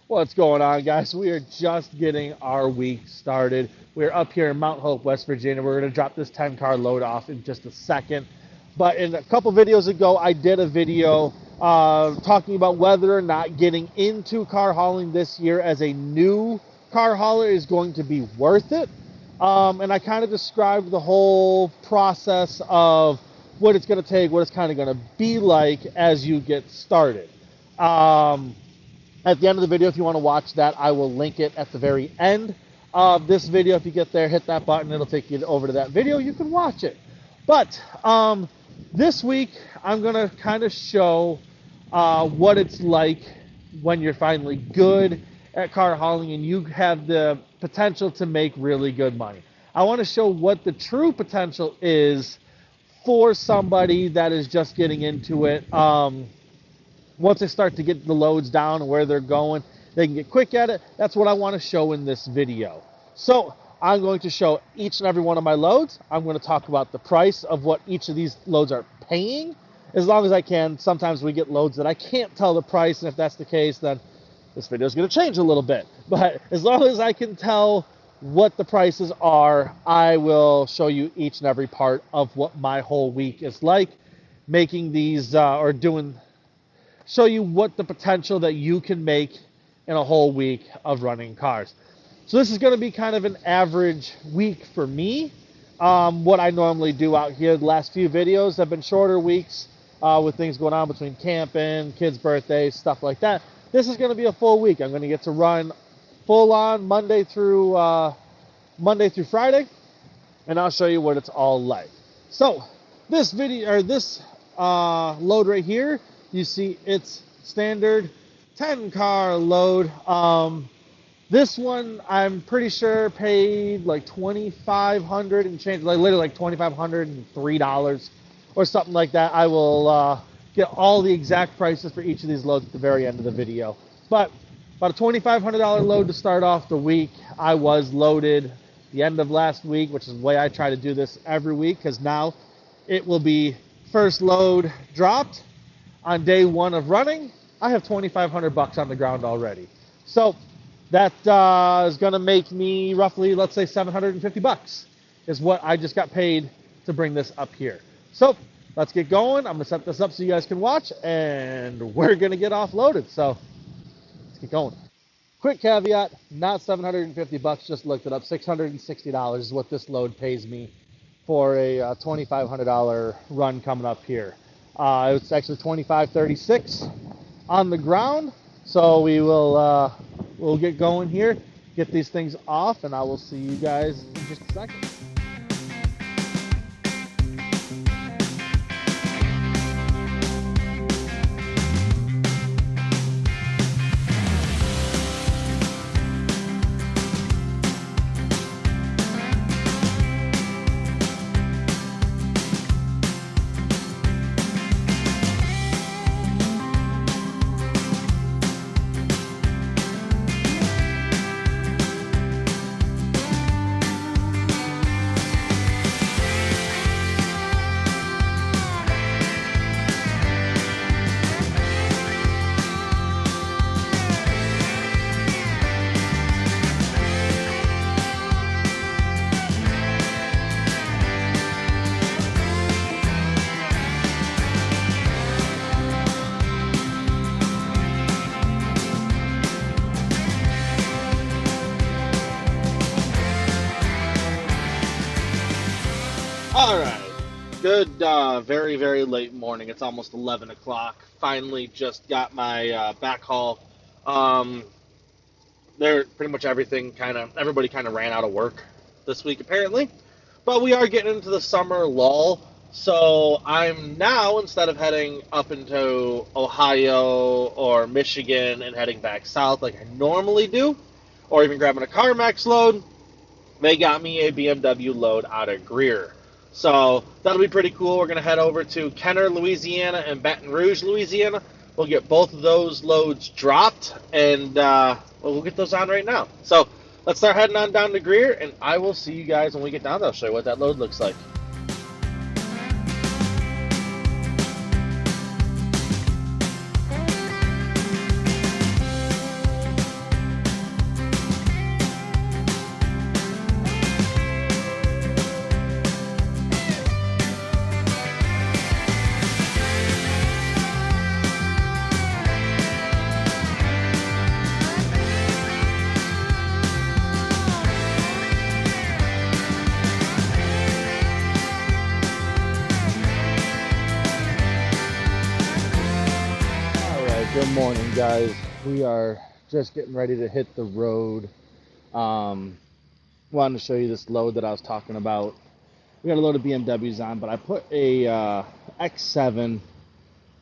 What's going on, guys? We are just getting our week started. We're up here in Mount Hope, West Virginia. We're going to drop this 10-car load off in just a second. But in a couple videos ago, I did a video talking about whether or not getting into car hauling this year as a new car hauler is going to be worth it. And I kind of described the whole process of what it's going to take, what it's kind of going to be like as you get started. At the end of the video, if you want to watch that, I will link it at the very end of this video. If you get there, hit that button. It'll take you over to that video. You can watch it. But this week, I'm going to kind of show what it's like when you're finally good at car hauling and you have the potential to make really good money. I want to show what the true potential is for somebody that is just getting into it. Once they start to get the loads down and where they're going, they can get quick at it. That's what I want to show in this video. So I'm going to show each and every one of my loads. I'm going to talk about the price of what each of these loads are paying, as long as I can. Sometimes we get loads that I can't tell the price, and if that's the case, then this video is going to change a little bit. But as long as I can tell what the prices are, I will show you each and every part of what my whole week is like, making these show you what the potential that you can make in a whole week of running cars. So this is going to be kind of an average week for me. What I normally do out here, the last few videos have been shorter weeks with things going on between camping, kids' birthdays, stuff like that. This is going to be a full week. I'm going to get to run full on Monday through Friday, and I'll show you what it's all like. So this video, or this load right here, you see it's standard 10-car load. This one I'm pretty sure paid like $2,500 and change, like literally like $2,503 or something like that. I will get all the exact prices for each of these loads at the very end of the video. But about a $2,500 load to start off the week. I was loaded the end of last week, which is the way I try to do this every week, because now it will be first load dropped on day one of running. I have $2,500 on the ground already. So that is going to make me roughly, let's say $750 is what I just got paid to bring this up here. So let's get going. I'm going to set this up so you guys can watch, and we're going to get offloaded. So let's get going. Quick caveat, not $750, just looked it up. $660 is what this load pays me for a $2,500 run coming up here. It's actually $2,536 on the ground. So we will we'll get going here, get these things off, and I will see you guys in just a second. All right, good, very, very late morning. It's almost 11 o'clock. Finally just got my backhaul. Pretty much everybody kind of ran out of work this week apparently. But we are getting into the summer lull. So I'm now, instead of heading up into Ohio or Michigan and heading back south like I normally do, or even grabbing a CarMax load, they got me a BMW load out of Greer. So that'll be pretty cool. We're going to head over to Kenner, Louisiana, and Baton Rouge, Louisiana. We'll get both of those loads dropped, and we'll get those on right now. So let's start heading on down to Greer, and I will see you guys when we get down there. I'll show you what that load looks like. morning, guys. We are just getting ready to hit the road. Wanted to show you this load that I was talking about. We got a load of BMWs on, but I put a X7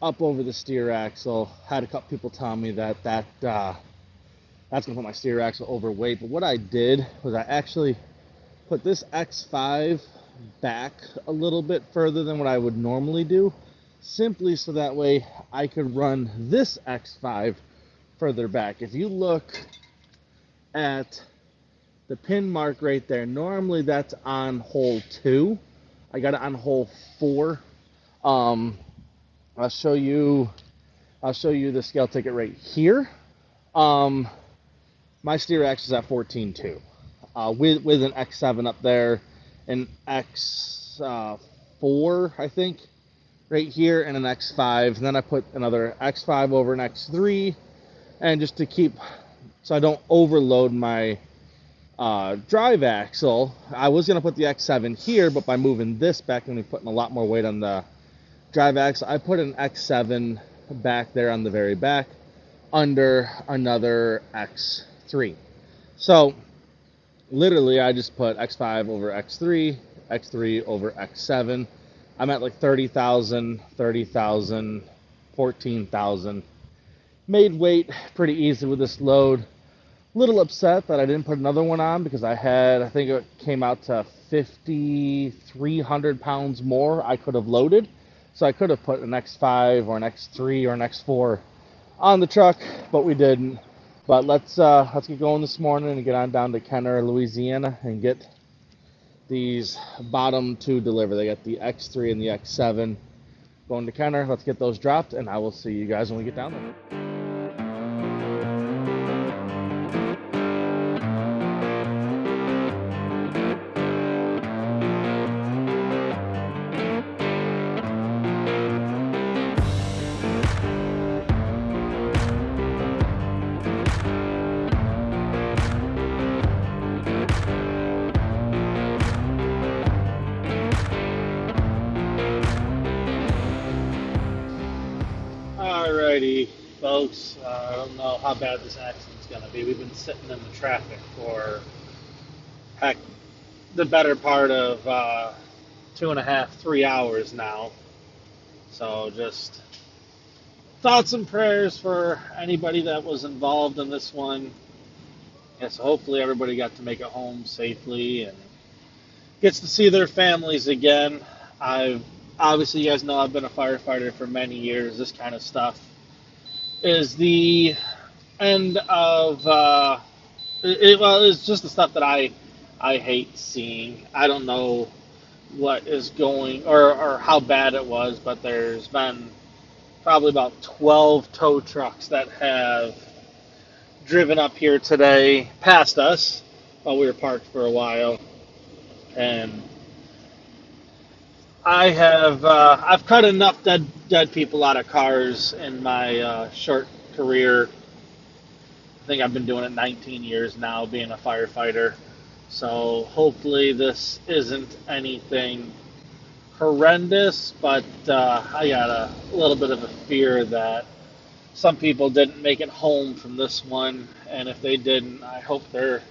up over the steer axle. Had a couple people tell me that's gonna put my steer axle overweight. But what I did was I actually put this X5 back a little bit further than what I would normally do, simply so that way I could run this X5 further back. If you look at the pin mark right there, normally that's on hole 2. I got it on hole 4. I'll show you the scale ticket right here. My steer axle is at 14.2 with an X7 up there, an X4 I think right here, and an X5, and then I put another X5 over an X3, and just to keep, so I don't overload my drive axle. I was going to put the X7 here, but by moving this back, I'm going to be putting a lot more weight on the drive axle. I put an X7 back there on the very back under another X3. So literally I just put X5 over X3, X3 over X7. I'm at like 30,000, 14,000. Made weight pretty easy with this load. Little upset that I didn't put another one on, because I think it came out to 5,300 pounds more I could have loaded. So I could have put an X5 or an X3 or an X4 on the truck, but we didn't. But let's get going this morning and get on down to Kenner, Louisiana, and get these bottom 2 delivered. They got the X3 and the X7 going to Kenner. Let's get those dropped, and I will see you guys when we get down there. Alrighty, folks, I don't know how bad this accident's going to be. We've been sitting in the traffic for, heck, the better part of 2.5, 3 hours now. So just thoughts and prayers for anybody that was involved in this one. Yes, hopefully everybody got to make it home safely and gets to see their families again. Obviously, you guys know I've been a firefighter for many years. This kind of stuff is the end of, it's just the stuff that I hate seeing. I don't know what is going, or how bad it was, but there's been probably about 12 tow trucks that have driven up here today past us while we were parked for a while. And I've cut enough dead people out of cars in my short career. I think I've been doing it 19 years now, being a firefighter. So hopefully this isn't anything horrendous, but I got a little bit of a fear that some people didn't make it home from this one, and if they didn't, I hope their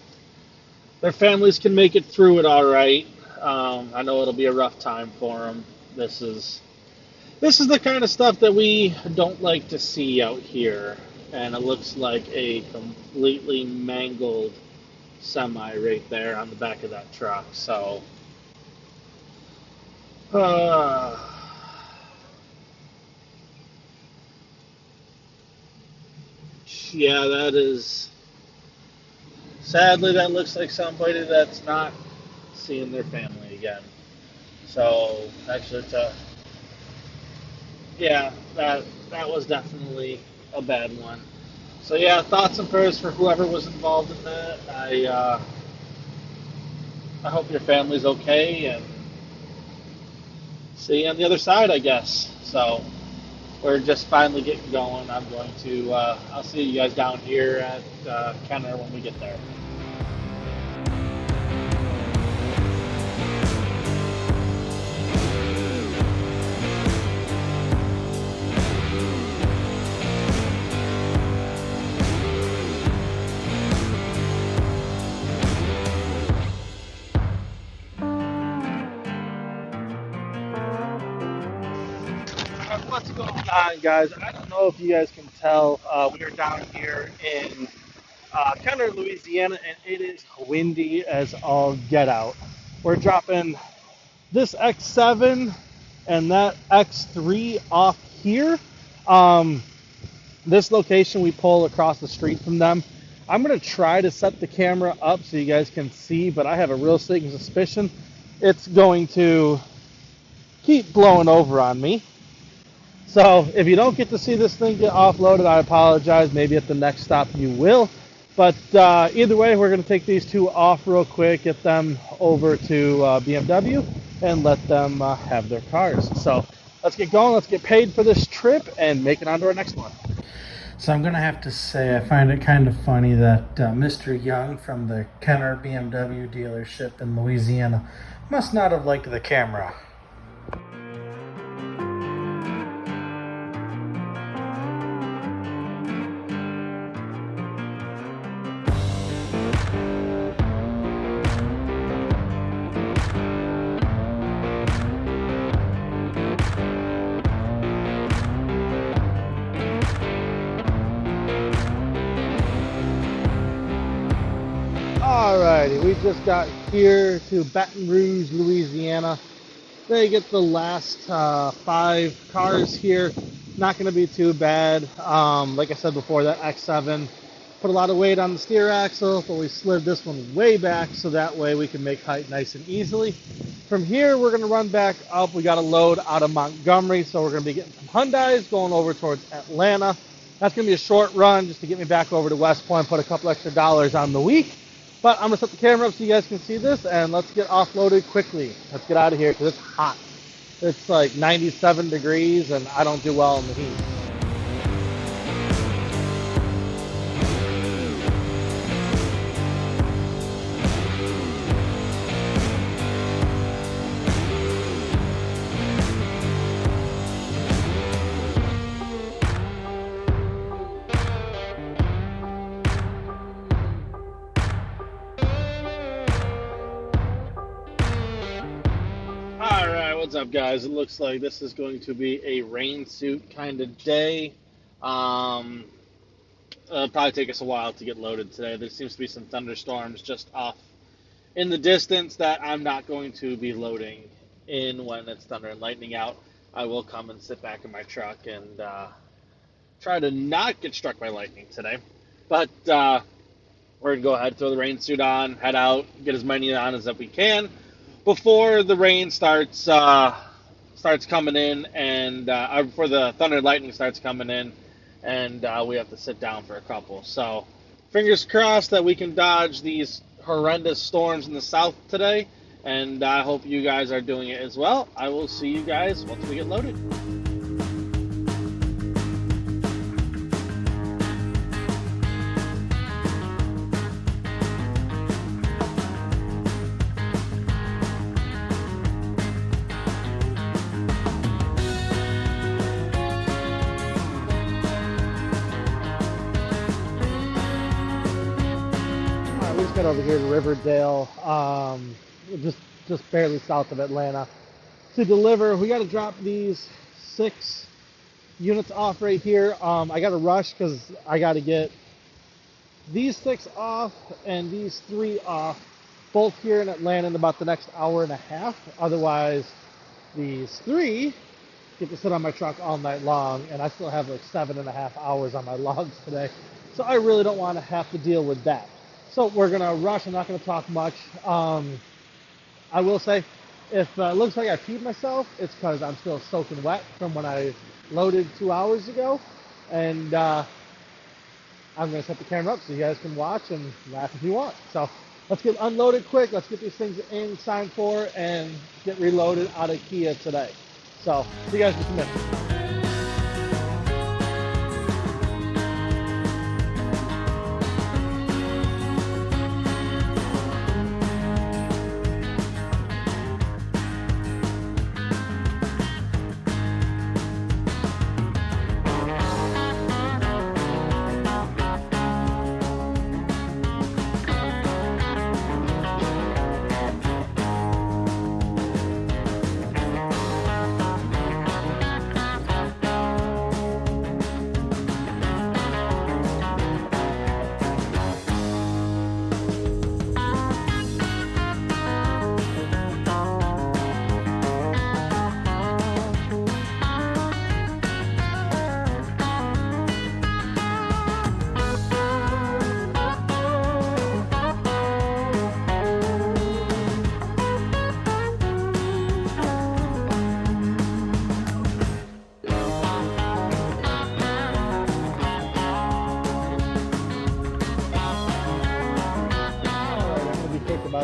families can make it through it all right. I know it'll be a rough time for them. This is the kind of stuff that we don't like to see out here, and it looks like a completely mangled semi right there on the back of that truck. So, yeah, that is, sadly, that looks like somebody that's not seeing their family again. So actually, that was definitely a bad one. So yeah, thoughts and prayers for whoever was involved in that. I hope your family's okay, and see you on the other side, I guess. So we're just finally getting going. I'm going to I'll see you guys down here at Kenner when we get there. on, guys? I don't know if you guys can tell. We are down here in Kenner, Louisiana, and it is windy as all get out. We're dropping this X7 and that X3 off here. Um, this location we pull across the street from them. I'm going to try to set the camera up so you guys can see, but I have a real sneaking suspicion it's going to keep blowing over on me. So if you don't get to see this thing get offloaded, I apologize. Maybe at the next stop you will. But either way, we're going to take these two off real quick, get them over to BMW, and let them have their cars. So let's get going. Let's get paid for this trip and make it on to our next one. So I'm going to have to say I find it kind of funny that Mr. Young from the Kenner BMW dealership in Louisiana must not have liked the camera. Alrighty, we just got here to Baton Rouge, Louisiana. They get the last 5 cars here. Not going to be too bad. Like I said before, that X7 put a lot of weight on the steer axle, but we slid this one way back so that way we can make height nice and easily. From here, we're going to run back up. We got a load out of Montgomery, so we're going to be getting some Hyundais going over towards Atlanta. That's going to be a short run just to get me back over to West Point, put a couple extra dollars on the week. But I'm going to set the camera up so you guys can see this, and let's get offloaded quickly. Let's get out of here because it's hot. It's like 97 degrees, and I don't do well in the heat. What's up, guys? It looks like this is going to be a rain suit kind of day. It'll probably take us a while to get loaded today. There seems to be some thunderstorms just off in the distance that I'm not going to be loading in when it's thunder and lightning out. I will come and sit back in my truck and try to not get struck by lightning today. But we're going to go ahead, throw the rain suit on, head out, get as many on as that we can before the rain starts coming in, and before the thunder and lightning starts coming in, and we have to sit down for a couple. So fingers crossed that we can dodge these horrendous storms in the south today, and I hope you guys are doing it as well. I will see you guys once we get loaded. We just got over here to Riverdale, just barely south of Atlanta, to deliver. We got to drop these 6 units off right here. I got to rush because I got to get these 6 off and these 3 off, both here in Atlanta in about the next hour and a half. Otherwise, these 3 get to sit on my truck all night long, and I still have like 7.5 hours on my logs today. So I really don't want to have to deal with that. So we're going to rush. I'm not going to talk much. I will say, if it looks like I peed myself, it's because I'm still soaking wet from when I loaded 2 hours ago. And I'm going to set the camera up so you guys can watch and laugh if you want. So let's get unloaded quick. Let's get these things in, signed for, and get reloaded out of Kia today. So see you guys in just a minute.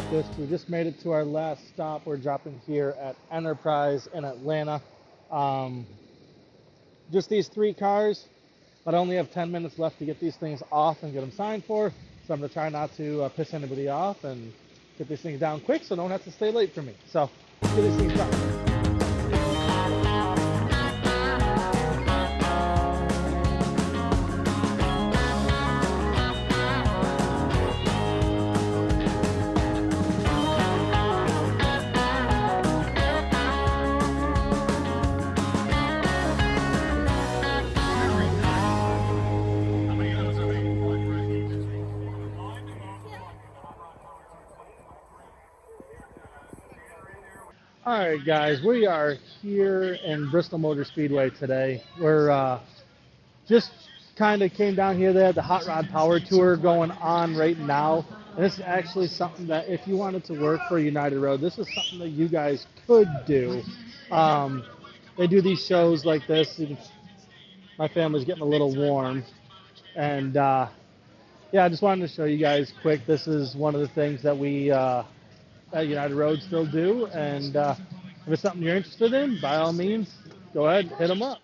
about this. We just made it to our last stop. We're dropping here at Enterprise in Atlanta. Just these 3 cars, but I only have 10 minutes left to get these things off and get them signed for. So I'm going to try not to piss anybody off and get these things down quick so no one has to stay late for me. So let's get these things done. All right, guys, we are here in Bristol Motor Speedway today. We're just kind of came down here. They had the Hotrod Power Tour going on right now. And this is actually something that if you wanted to work for United Road, this is something that you guys could do. They do these shows like this. My family's getting a little warm. And yeah, I just wanted to show you guys quick. This is one of the things that we at United Road still do. And if it's something you're interested in, by all means, go ahead, hit them up.